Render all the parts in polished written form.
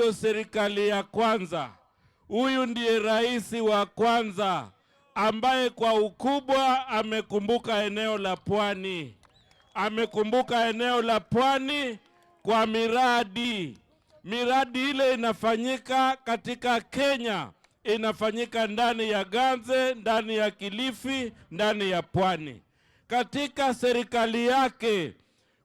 ndiyo serikali ya kwanza. Huyu ndiye rais wa kwanza ambaye kwa ukubwa amekumbuka eneo la Pwani. Amekumbuka eneo la Pwani kwa miradi. Miradi ile inafanyika katika Kenya, inafanyika ndani ya Ganze, ndani ya Kilifi, ndani ya Pwani. Katika serikali yake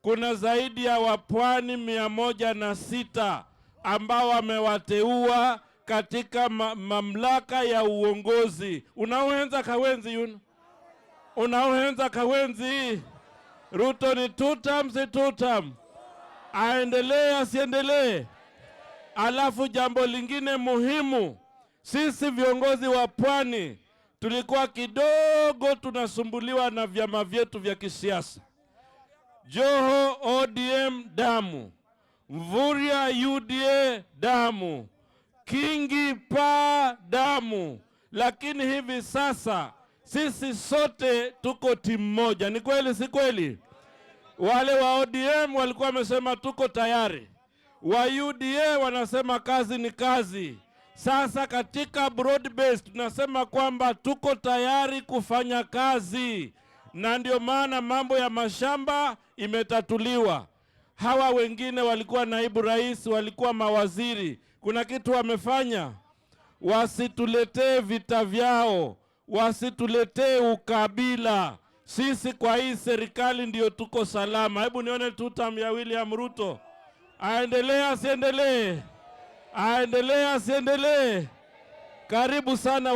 kuna zaidi ya wapwani 106 ambao amewateua katika mamlaka ya uongozi. Unaoenza kawenzi yuno? Unaoenza kawenzi? Ruto ni 2 terms, 2 term. Aendelee asiendelee? Alafu jambo lingine muhimu, sisi viongozi wa Pwani tulikuwa kidogo tunasumbuliwa na vyama vyetu vya kisiasa. Joho ODM damu, Mvurya UDA damu, Kingi pa damu. Lakini hivi sasa sisi sote tuko timu moja. Ni kweli si kweli? Wale wa ODM walikuwa wamesema tuko tayari, wa UDA wanasema kazi ni kazi. Sasa katika broad base tunasema kwamba tuko tayari kufanya kazi, na ndio maana mambo ya mashamba imetatuliwa. Hawa wengine walikuwa naibu rais, walikuwa mawaziri, kuna kitu wamefanya? Wasituletee vita vyao, wasituletee ukabila. Sisi kwa hii serikali ndio tuko salama. Hebu nione 2 term ya William Ruto. Aendelee asiendelee? Aendelee asiendelee? Karibu sana